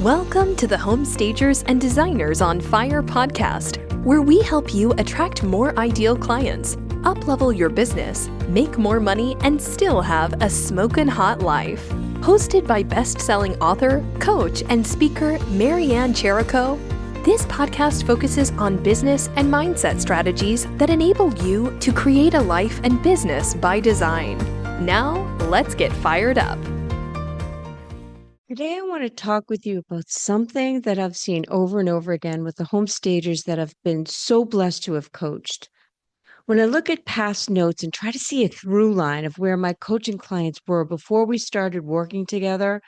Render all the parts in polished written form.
Welcome to the Home Stagers and Designers on Fire podcast, where we help you attract more ideal clients, up-level your business, make more money, and still have a smokin' hot life. Hosted by best-selling author, coach, and speaker Marianne Cherico, this podcast focuses on business and mindset strategies that enable you to create a life and business by design. Now, let's get fired up. Today, I want to talk with you about something that I've seen over and over again with the home stagers that I've been so blessed to have coached. When I look at past notes and try to see a through line of where my coaching clients were before we started working together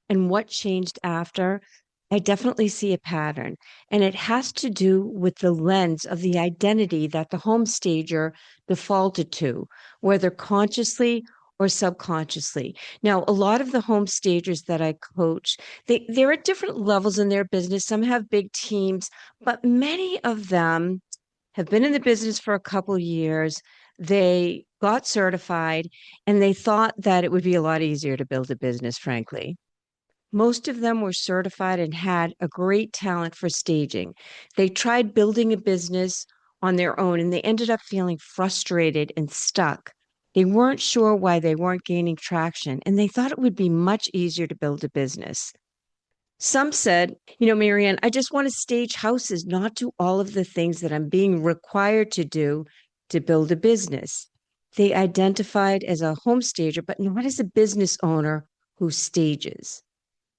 and what changed after, I definitely see a pattern. And it has to do with the lens of the identity that the home stager defaulted to, whether consciously or subconsciously. Now, a lot of the home stagers that I coach, they're at different levels in their business. Some have big teams, but many of them have been in the business for a couple years. They got certified and they thought that it would be a lot easier to build a business, frankly. Most of them were certified and had a great talent for staging. They tried building a business on their own and they ended up feeling frustrated and stuck. They weren't sure why they weren't gaining traction, and they thought it would be much easier to build a business. Some said, Marianne, I just want to stage houses, not do all of the things that I'm being required to do to build a business. They identified as a home stager, but not as a business owner who stages.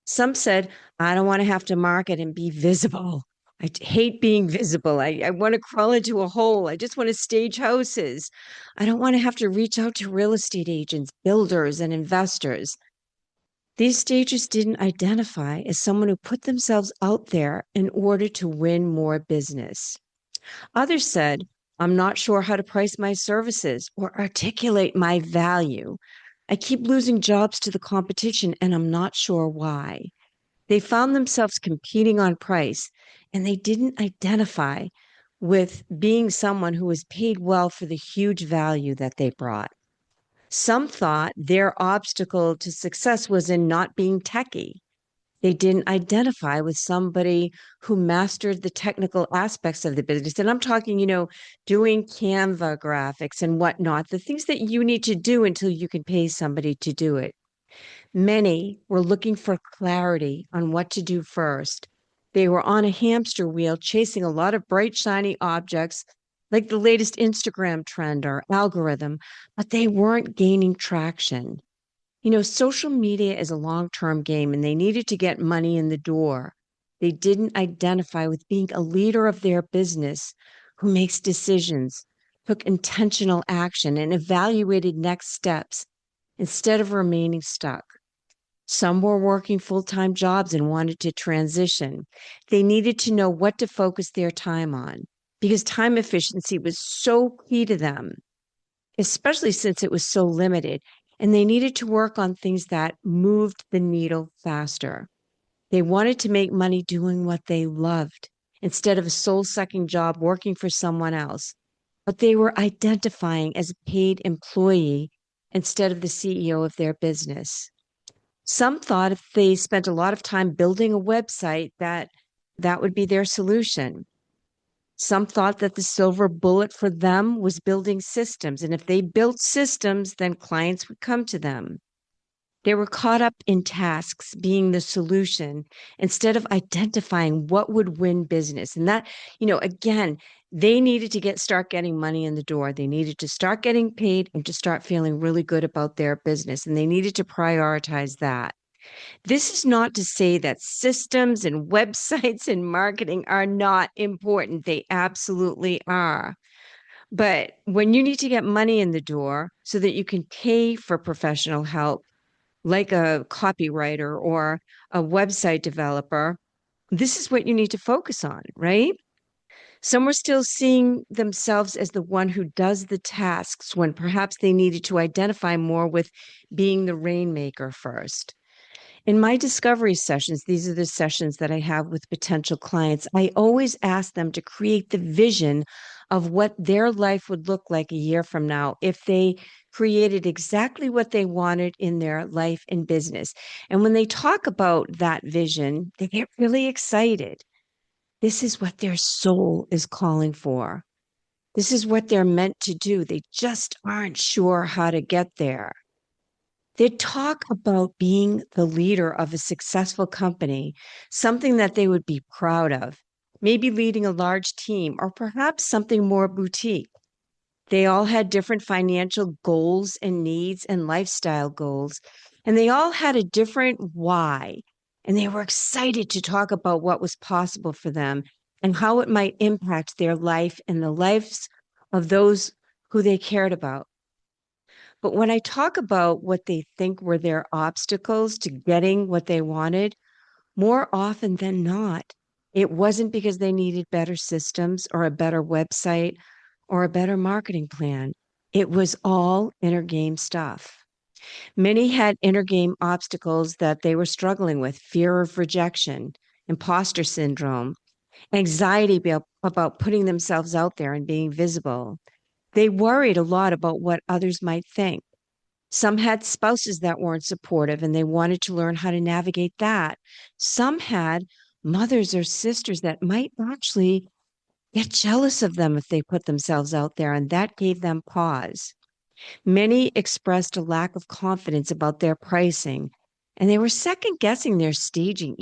Some said, I don't want to have to market and be visible. I hate being visible. I want to crawl into a hole. I just want to stage houses. I don't want to have to reach out to real estate agents, builders, and investors. These stagers didn't identify as someone who put themselves out there in order to win more business. Others said, I'm not sure how to price my services or articulate my value. I keep losing jobs to the competition and I'm not sure why. They found themselves competing on price and they didn't identify with being someone who was paid well for the huge value that they brought. Some thought their obstacle to success was in not being techie. They didn't identify with somebody who mastered the technical aspects of the business. And I'm talking, doing Canva graphics and whatnot, the things that you need to do until you can pay somebody to do it. Many were looking for clarity on what to do first. They were on a hamster wheel chasing a lot of bright, shiny objects like the latest Instagram trend or algorithm, but they weren't gaining traction. Social media is a long-term game and they needed to get money in the door. They didn't identify with being a leader of their business who makes decisions, took intentional action, and evaluated next steps instead of remaining stuck. Some were working full-time jobs and wanted to transition. They needed to know what to focus their time on because time efficiency was so key to them, especially since it was so limited. And they needed to work on things that moved the needle faster. They wanted to make money doing what they loved instead of a soul-sucking job working for someone else. But they were identifying as a paid employee instead of the CEO of their business. Some thought if they spent a lot of time building a website, that would be their solution. Some thought that the silver bullet for them was building systems. And if they built systems, then clients would come to them. They were caught up in tasks being the solution instead of identifying what would win business. And that, again, they needed to start getting money in the door. They needed to start getting paid and to start feeling really good about their business. And they needed to prioritize that. This is not to say that systems and websites and marketing are not important. They absolutely are. But when you need to get money in the door so that you can pay for professional help, like a copywriter or a website developer, this is what you need to focus on, right? Some were still seeing themselves as the one who does the tasks when perhaps they needed to identify more with being the rainmaker first. In my discovery sessions, these are the sessions that I have with potential clients. I always ask them to create the vision of what their life would look like a year from now if they created exactly what they wanted in their life and business. And when they talk about that vision, they get really excited. This is what their soul is calling for. This is what they're meant to do. They just aren't sure how to get there. They talk about being the leader of a successful company, something that they would be proud of, maybe leading a large team or perhaps something more boutique. They all had different financial goals and needs and lifestyle goals, and they all had a different why. And they were excited to talk about what was possible for them and how it might impact their life and the lives of those who they cared about. But when I talk about what they think were their obstacles to getting what they wanted, more often than not, it wasn't because they needed better systems or a better website or a better marketing plan. It was all inner game stuff. Many had inner game obstacles that they were struggling with: fear of rejection, imposter syndrome, anxiety about putting themselves out there and being visible. They worried a lot about what others might think. Some had spouses that weren't supportive and they wanted to learn how to navigate that. Some had mothers or sisters that might actually get jealous of them if they put themselves out there, and that gave them pause. Many expressed a lack of confidence about their pricing, and they were second guessing their staging,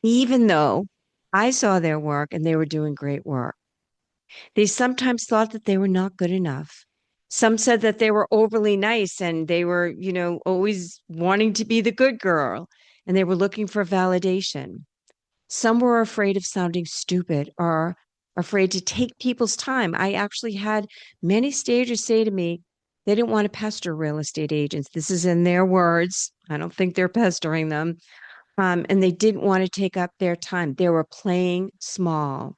even though I saw their work and they were doing great work. They sometimes thought that they were not good enough. Some said that they were overly nice and they were, always wanting to be the good girl and they were looking for validation. Some were afraid of sounding stupid or afraid to take people's time. I actually had many stagers say to me they didn't want to pester real estate agents. This is in their words. I don't think they're pestering them. And they didn't want to take up their time. They were playing small.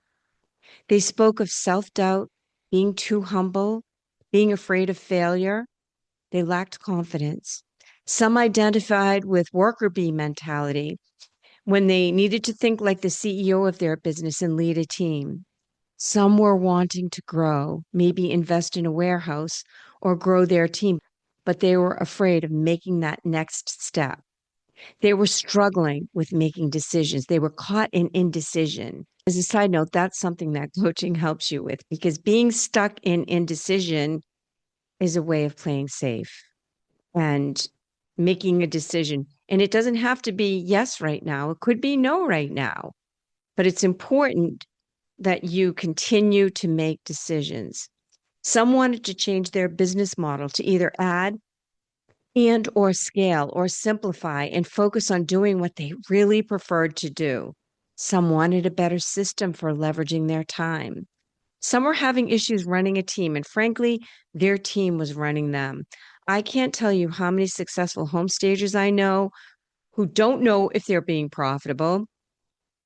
They spoke of self doubt, being too humble, being afraid of failure. They lacked confidence. Some identified with worker bee mentality when they needed to think like the CEO of their business and lead a team. Some were wanting to grow, maybe invest in a warehouse or grow their team, but they were afraid of making that next step. They were struggling with making decisions. They were caught in indecision. As a side note, that's something that coaching helps you with, because being stuck in indecision is a way of playing safe and making a decision. And it doesn't have to be yes right now, it could be no right now. But it's important that you continue to make decisions. Some wanted to change their business model to either add and or scale or simplify and focus on doing what they really preferred to do. Some wanted a better system for leveraging their time. Some were having issues running a team, and frankly, their team was running them. I can't tell you how many successful home stagers I know who don't know if they're being profitable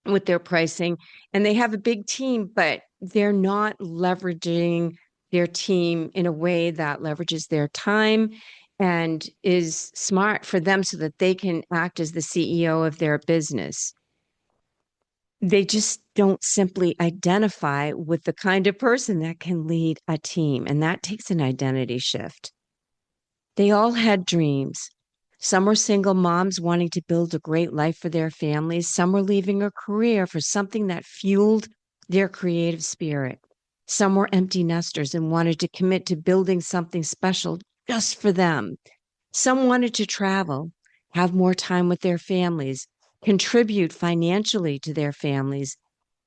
with their pricing, and they have a big team, but they're not leveraging their team in a way that leverages their time and is smart for them so that they can act as the CEO of their business. They just don't simply identify with the kind of person that can lead a team, and that takes an identity shift. They all had dreams. Some were single moms wanting to build a great life for their families. Some were leaving a career for something that fueled their creative spirit. Some were empty nesters and wanted to commit to building something special just for them. Some wanted to travel, have more time with their families, contribute financially to their families.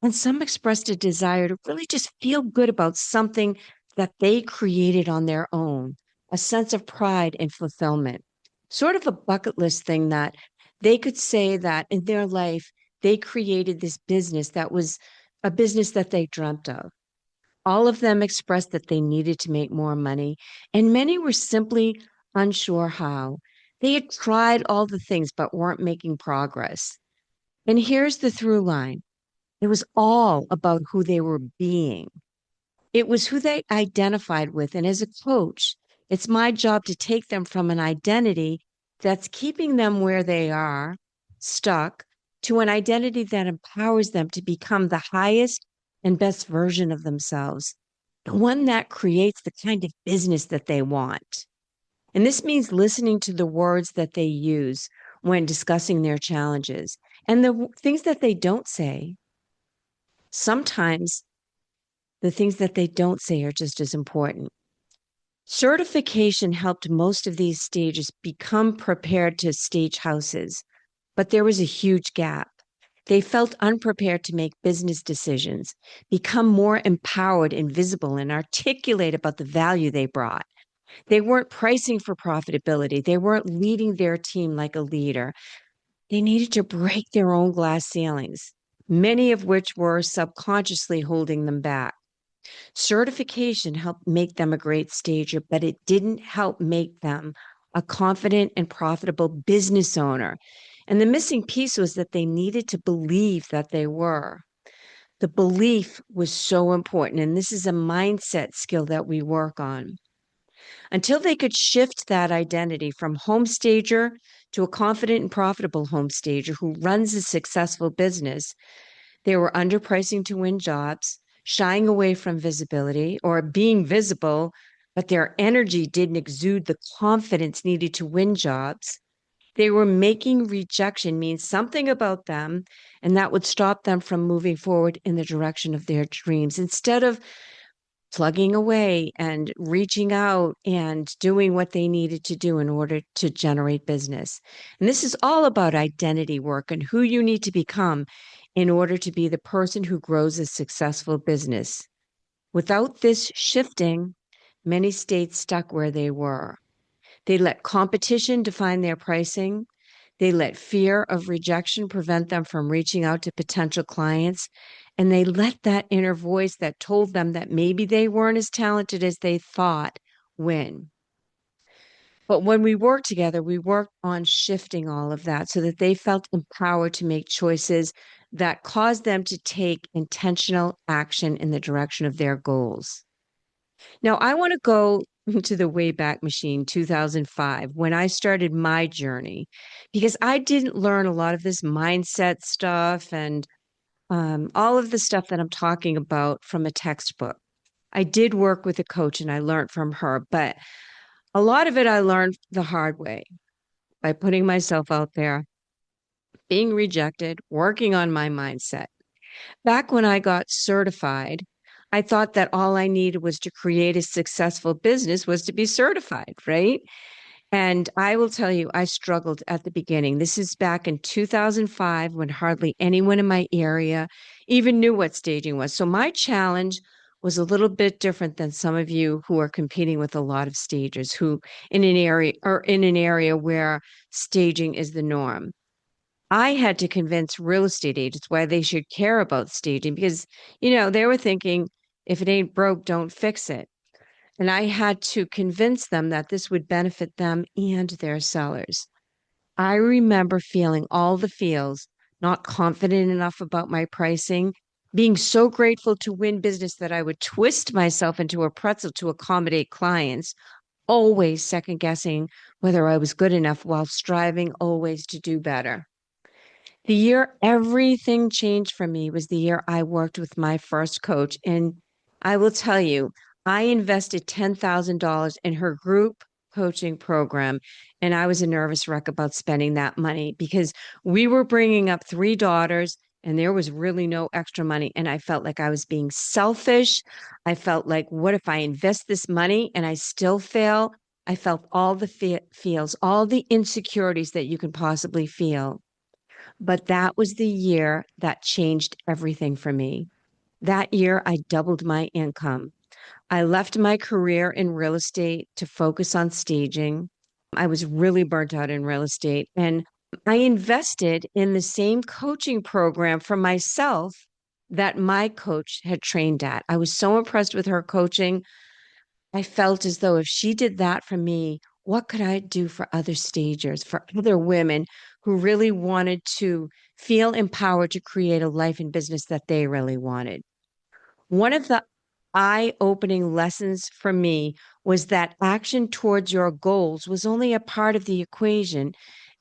And some expressed a desire to really just feel good about something that they created on their own, a sense of pride and fulfillment, sort of a bucket list thing that they could say that in their life, they created this business that was a business that they dreamt of. All of them expressed that they needed to make more money, and many were simply unsure how. They had tried all the things but weren't making progress. And here's the through line: it was all about who they were being. It was who they identified with. And as a coach, it's my job to take them from an identity that's keeping them where they are, stuck, to an identity that empowers them to become the highest and best version of themselves, the one that creates the kind of business that they want. And this means listening to the words that they use when discussing their challenges and the things that they don't say. Sometimes the things that they don't say are just as important. Certification helped most of these stages become prepared to stage houses, but there was a huge gap. They felt unprepared to make business decisions, become more empowered and visible, and articulate about the value they brought. They weren't pricing for profitability. They weren't leading their team like a leader. They needed to break their own glass ceilings, many of which were subconsciously holding them back. Certification helped make them a great stager, but it didn't help make them a confident and profitable business owner. And the missing piece was that they needed to believe that they were. The belief was so important. And this is a mindset skill that we work on. Until they could shift that identity from home stager to a confident and profitable home stager who runs a successful business, they were underpricing to win jobs, shying away from visibility or being visible, but their energy didn't exude the confidence needed to win jobs. They were making rejection mean something about them, and that would stop them from moving forward in the direction of their dreams. Instead of plugging away and reaching out and doing what they needed to do in order to generate business. And this is all about identity work and who you need to become in order to be the person who grows a successful business. Without this shifting, many stayed stuck where they were. They let competition define their pricing. They let fear of rejection prevent them from reaching out to potential clients. And they let that inner voice that told them that maybe they weren't as talented as they thought win. But when we worked together, we worked on shifting all of that so that they felt empowered to make choices that caused them to take intentional action in the direction of their goals. Now, I want to go to the Wayback Machine 2005 when I started my journey, because I didn't learn a lot of this mindset stuff and all of the stuff that I'm talking about from a textbook. I did work with a coach and I learned from her, but a lot of it I learned the hard way by putting myself out there, being rejected, working on my mindset. Back when I got certified, I thought that all I needed was to create a successful business was to be certified, right? And I will tell you, I struggled at the beginning. This is back in 2005 when hardly anyone in my area even knew what staging was. So my challenge was a little bit different than some of you who are competing with a lot of stagers who in an area where staging is the norm. I had to convince real estate agents why they should care about staging because, they were thinking if it ain't broke, don't fix it. And I had to convince them that this would benefit them and their sellers. I remember feeling all the feels, not confident enough about my pricing, being so grateful to win business that I would twist myself into a pretzel to accommodate clients, always second guessing whether I was good enough while striving always to do better. The year everything changed for me was the year I worked with my first coach. And I will tell you, I invested $10,000 in her group coaching program. And I was a nervous wreck about spending that money because we were bringing up three daughters and there was really no extra money. And I felt like I was being selfish. I felt like, what if I invest this money and I still fail? I felt all the feels, all the insecurities that you can possibly feel. But that was the year that changed everything for me. That year, I doubled my income. I left my career in real estate to focus on staging. I was really burnt out in real estate, and I invested in the same coaching program for myself that my coach had trained at. I was so impressed with her coaching. I felt as though if she did that for me, what could I do for other stagers, for other women who really wanted to feel empowered to create a life and business that they really wanted? One of the eye-opening lessons for me was that action towards your goals was only a part of the equation,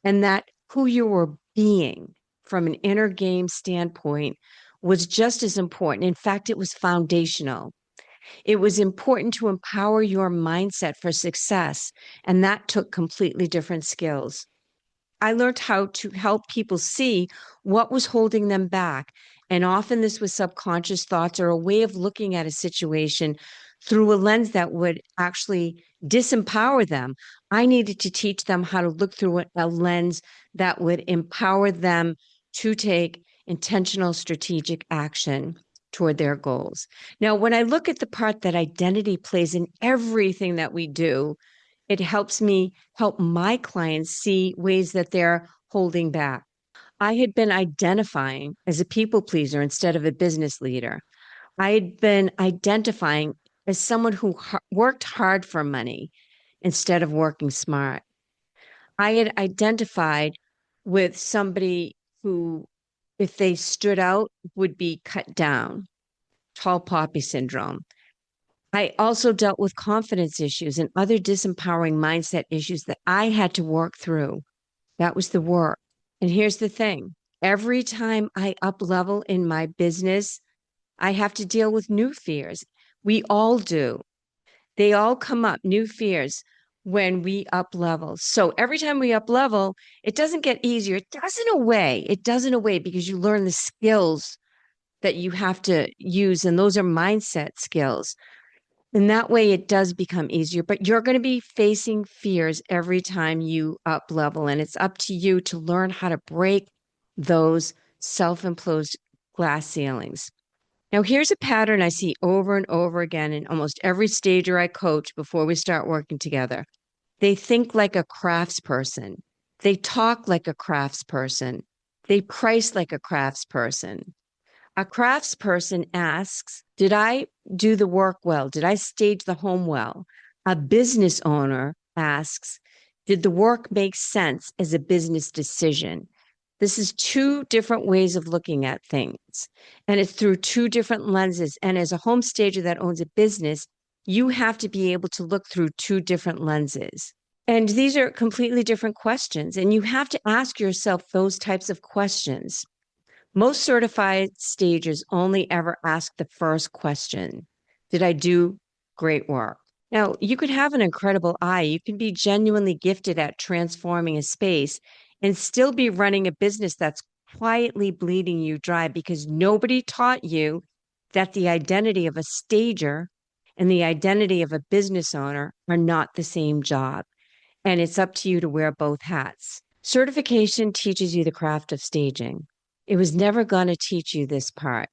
and that who you were being from an inner game standpoint was just as important. In fact, it was foundational. It was important to empower your mindset for success, and that took completely different skills. I learned how to help people see what was holding them back. And often this was subconscious thoughts or a way of looking at a situation through a lens that would actually disempower them. I needed to teach them how to look through a lens that would empower them to take intentional strategic action toward their goals. Now, when I look at the part that identity plays in everything that we do, it helps me help my clients see ways that they're holding back. I had been identifying as a people pleaser instead of a business leader. I had been identifying as someone who worked hard for money instead of working smart. I had identified with somebody who, if they stood out, would be cut down, tall poppy syndrome. I also dealt with confidence issues and other disempowering mindset issues that I had to work through. That was the work. And here's the thing. Every time I up level in my business, I have to deal with new fears. We all do. They all come up, new fears when we up level. So every time we up level, it doesn't get easier. It does in a way. It does in a way because you learn the skills that you have to use, and those are mindset skills. And that way it does become easier, but you're going to be facing fears every time you up level. And it's up to you to learn how to break those self-imposed glass ceilings. Now, here's a pattern I see over and over again in almost every stager I coach before we start working together. They think like a craftsperson. They talk like a craftsperson. They price like a craftsperson. A craftsperson asks, did I do the work well? Did I stage the home well? A business owner asks, did the work make sense as a business decision? This is two different ways of looking at things, and it's through two different lenses. And as a home stager that owns a business, you have to be able to look through two different lenses. And these are completely different questions, and you have to ask yourself those types of questions. Most certified stagers only ever ask the first question. Did I do great work? Now, you could have an incredible eye. You can be genuinely gifted at transforming a space and still be running a business that's quietly bleeding you dry because nobody taught you that the identity of a stager and the identity of a business owner are not the same job. And it's up to you to wear both hats. Certification teaches you the craft of staging. It was never going to teach you this part.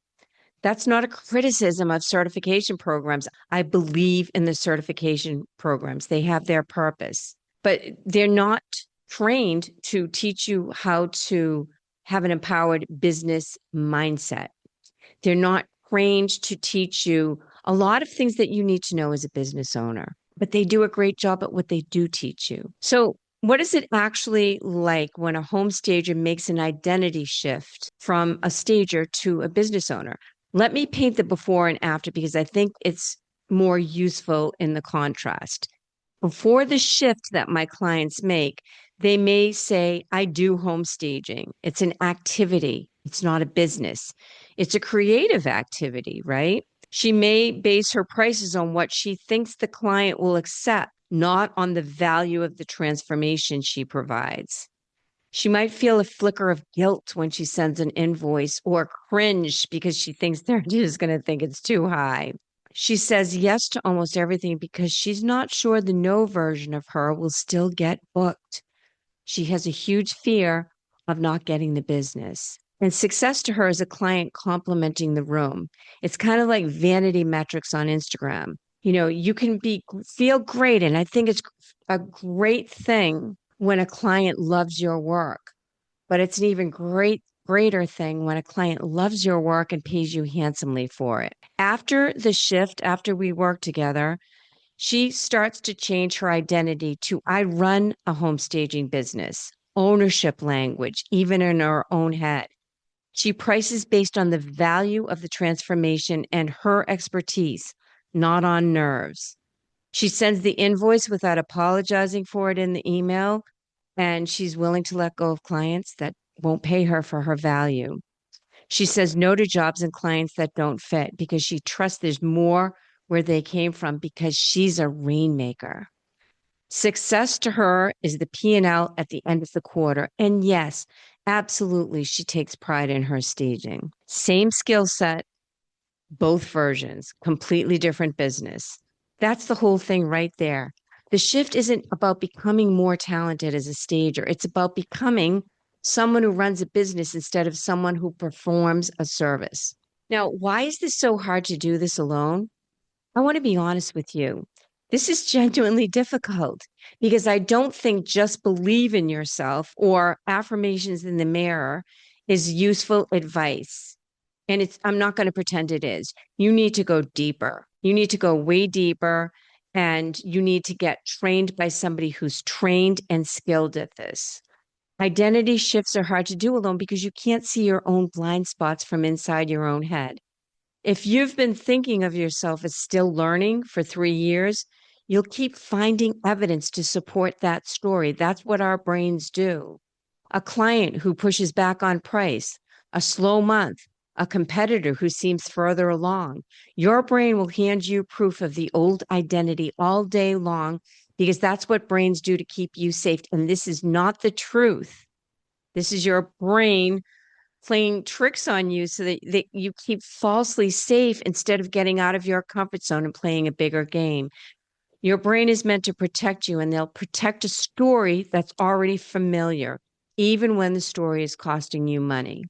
That's not a criticism of certification programs. I believe in the certification programs. They have their purpose, but they're not trained to teach you how to have an empowered business mindset. They're not trained to teach you a lot of things that you need to know as a business owner, but they do a great job at what they do teach you. So what is it actually like when a home stager makes an identity shift from a stager to a business owner? Let me paint the before and after because I think it's more useful in the contrast. Before the shift that my clients make, they may say, I do home staging. It's an activity. It's not a business. It's a creative activity, right? She may base her prices on what she thinks the client will accept, not on the value of the transformation she provides. She might feel a flicker of guilt when she sends an invoice or cringe because she thinks they're just going to think it's too high. She says yes to almost everything because she's not sure the no version of her will still get booked. She has a huge fear of not getting the business. And success to her is a client complimenting the room. It's kind of like vanity metrics on Instagram. You know, you can feel great. And I think it's a great thing when a client loves your work, but it's an even greater thing when a client loves your work and pays you handsomely for it. After the shift, after we work together, she starts to change her identity to I run a home staging business, ownership language, even in her own head. She prices based on the value of the transformation and her expertise, not on nerves. She sends the invoice without apologizing for it in the email, and she's willing to let go of clients that won't pay her for her value. She says no to jobs and clients that don't fit because she trusts there's more where they came from because she's a rainmaker. Success to her is the P&L at the end of the quarter. And yes, absolutely, she takes pride in her staging. Same skill set, both versions, completely different business. That's the whole thing right there. The shift isn't about becoming more talented as a stager, it's about becoming someone who runs a business instead of someone who performs a service. Now, why is this so hard to do this alone? I want to be honest with you. This is genuinely difficult because I don't think just believe in yourself or affirmations in the mirror is useful advice. And I'm not going to pretend it is. You need to go deeper. You need to go way deeper and you need to get trained by somebody who's trained and skilled at this. Identity shifts are hard to do alone because you can't see your own blind spots from inside your own head. If you've been thinking of yourself as still learning for 3 years, you'll keep finding evidence to support that story. That's what our brains do. A client who pushes back on price, a slow month, a competitor who seems further along. Your brain will hand you proof of the old identity all day long because that's what brains do to keep you safe. And this is not the truth. This is your brain playing tricks on you so that you keep falsely safe instead of getting out of your comfort zone and playing a bigger game. Your brain is meant to protect you, and they'll protect a story that's already familiar, even when the story is costing you money.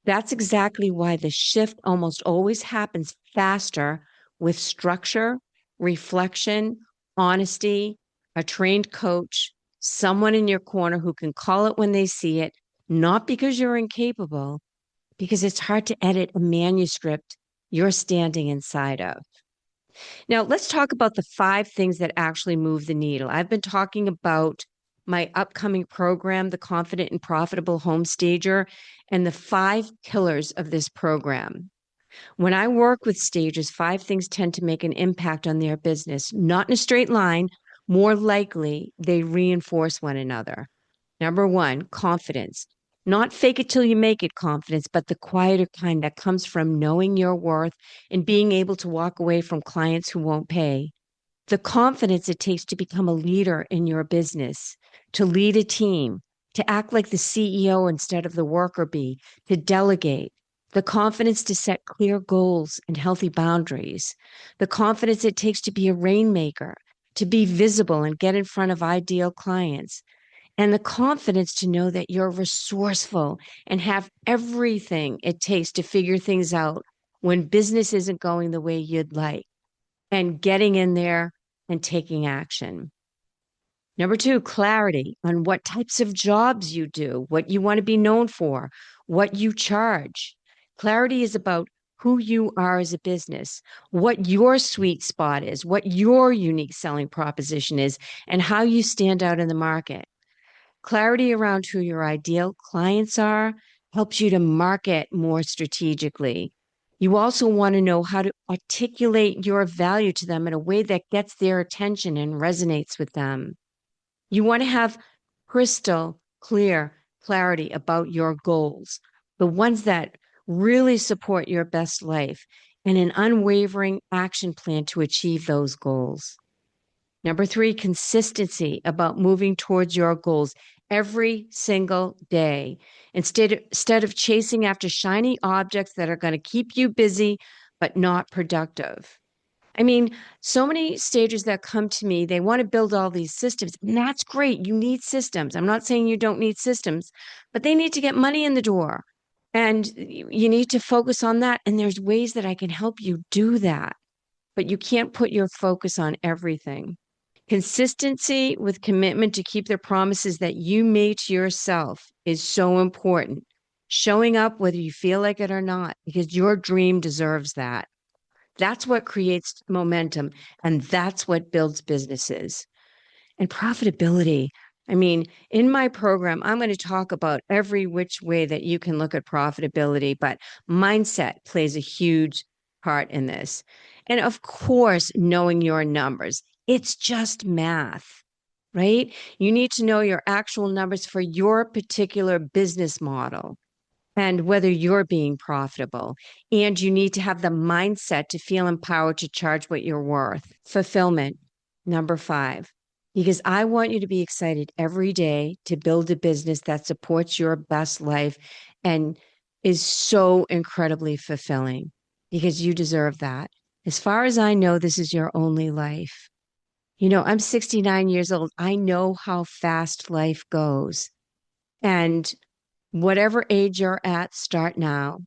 That's exactly why the shift almost always happens faster with structure, reflection, honesty, a trained coach, someone in your corner who can call it when they see it, not because you're incapable, because it's hard to edit a manuscript you're standing inside of. Now, let's talk about the 5 things that actually move the needle. I've been talking about my upcoming program, The Confident and Profitable Home Stager, and the 5 pillars of this program. When I work with stagers, 5 things tend to make an impact on their business, not in a straight line. More likely, they reinforce one another. Number 1, confidence. Not fake it till you make it confidence, but the quieter kind that comes from knowing your worth and being able to walk away from clients who won't pay. The confidence it takes to become a leader in your business, to lead a team, to act like the CEO instead of the worker bee, to delegate. The confidence to set clear goals and healthy boundaries. The confidence it takes to be a rainmaker, to be visible and get in front of ideal clients, and the confidence to know that you're resourceful and have everything it takes to figure things out when business isn't going the way you'd like, and getting in there and taking action. Number 2, clarity on what types of jobs you do, what you want to be known for, what you charge. Clarity is about who you are as a business, what your sweet spot is, what your unique selling proposition is, and how you stand out in the market. Clarity around who your ideal clients are helps you to market more strategically. You also want to know how to articulate your value to them in a way that gets their attention and resonates with them. You want to have crystal clear clarity about your goals, the ones that really support your best life, and an unwavering action plan to achieve those goals. Number 3, consistency about moving towards your goals every single day instead of chasing after shiny objects that are going to keep you busy but not productive. I mean, so many stagers that come to me, they want to build all these systems, and that's great. You need systems. I'm not saying you don't need systems, but they need to get money in the door. And you need to focus on that. And there's ways that I can help you do that, but you can't put your focus on everything. Consistency with commitment to keep the promises that you made to yourself is so important. Showing up whether you feel like it or not, because your dream deserves that. That's what creates momentum, and that's what builds businesses. And profitability. I mean, in my program, I'm going to talk about every which way that you can look at profitability, but mindset plays a huge part in this. And of course, knowing your numbers. It's just math, right? You need to know your actual numbers for your particular business model. and whether you're being profitable. And you need to have the mindset to feel empowered to charge what you're worth. Fulfillment, number 5, because I want you to be excited every day to build a business that supports your best life and is so incredibly fulfilling, because you deserve that. As far as I know, this is your only life. I'm 69 years old. I know how fast life goes. And whatever age you're at, start now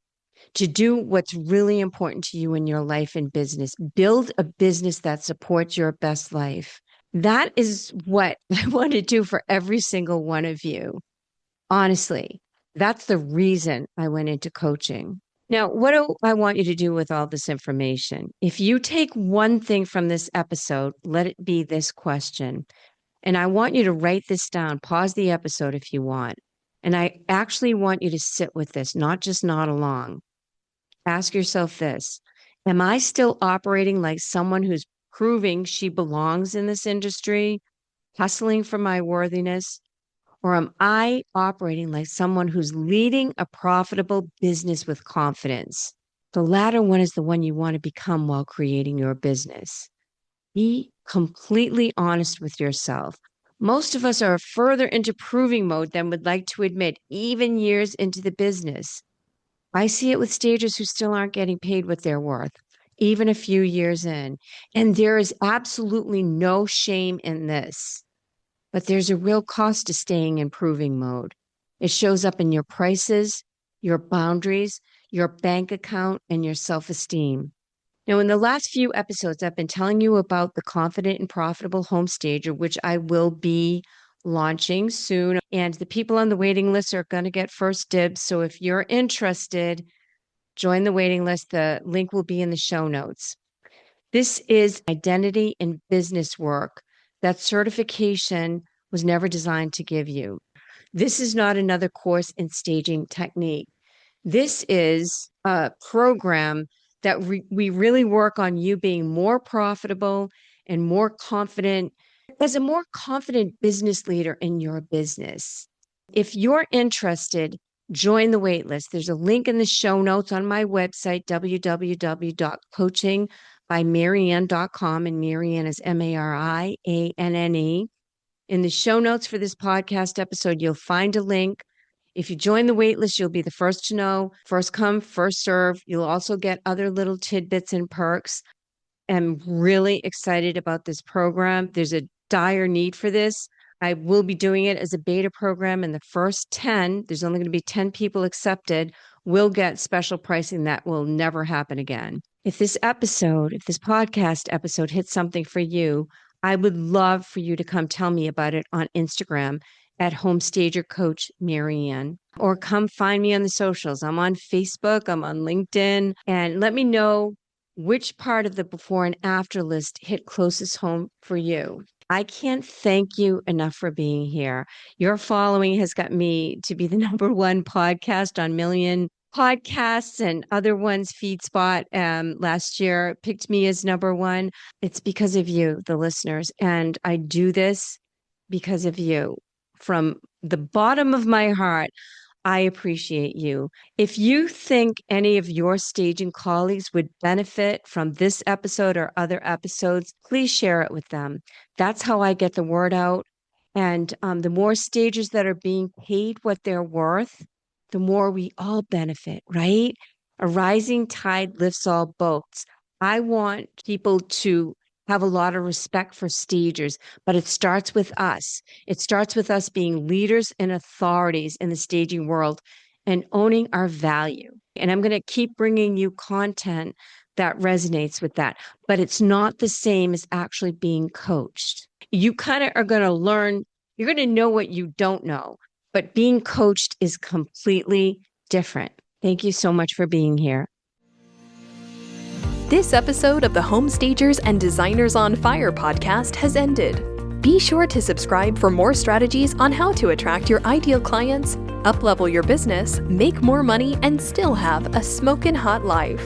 to do what's really important to you in your life and business. Build a business that supports your best life. That is what I want to do for every single one of you. Honestly, that's the reason I went into coaching. Now, what do I want you to do with all this information? If you take one thing from this episode, let it be this question. And I want you to write this down, pause the episode if you want. And I actually want you to sit with this, not just nod along. Ask yourself this: am I still operating like someone who's proving she belongs in this industry, hustling for my worthiness? Or am I operating like someone who's leading a profitable business with confidence? The latter one is the one you want to become while creating your business. Be completely honest with yourself. Most of us are further into proving mode than would like to admit, even years into the business. I see it with stagers who still aren't getting paid what they're worth, even a few years in. And there is absolutely no shame in this. But there's a real cost to staying in proving mode. It shows up in your prices, your boundaries, your bank account, and your self-esteem. Now, in the last few episodes, I've been telling you about the Confident and Profitable Home Stager, which I will be launching soon. And the people on the waiting list are going to get first dibs. So if you're interested, join the waiting list. The link will be in the show notes. This is identity and business work that certification was never designed to give you. This is not another course in staging technique. This is a program that we really work on you being more profitable and more confident as a more confident business leader in your business. If you're interested, join the waitlist. There's a link in the show notes on my website, www.coachingbyMarianne.com, and Marianne is Marianne. In the show notes for this podcast episode, you'll find a link. If you join the waitlist, you'll be the first to know. First come, first serve. You'll also get other little tidbits and perks. I'm really excited about this program. There's a dire need for this. I will be doing it as a beta program, and the first 10, there's only going to be 10 people accepted, will get special pricing that will never happen again. If this podcast episode hits something for you, I would love for you to come tell me about it on Instagram at Homestager Coach Marianne, or come find me on the socials. I'm on Facebook, I'm on LinkedIn, and let me know which part of the before and after list hit closest home for you. I can't thank you enough for being here. Your following has got me to be the #1 podcast on Million Podcasts and other ones. FeedSpot last year picked me as #1. It's because of you, the listeners. And I do this because of you. From the bottom of my heart, I appreciate you. If you think any of your staging colleagues would benefit from this episode or other episodes, please share it with them. That's how I get the word out. And the more stagers that are being paid what they're worth, the more we all benefit, right? A rising tide lifts all boats. I want people to have a lot of respect for stagers, but it starts with us. It starts with us being leaders and authorities in the staging world and owning our value. And I'm going to keep bringing you content that resonates with that, but it's not the same as actually being coached. You kind of are going to learn, you're going to know what you don't know, but being coached is completely different. Thank you so much for being here. This episode of the Home Stagers and Designers on Fire podcast has ended. Be sure to subscribe for more strategies on how to attract your ideal clients, up-level your business, make more money, and still have a smokin' hot life.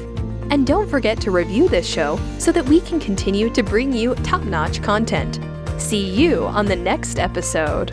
And don't forget to review this show so that we can continue to bring you top-notch content. See you on the next episode.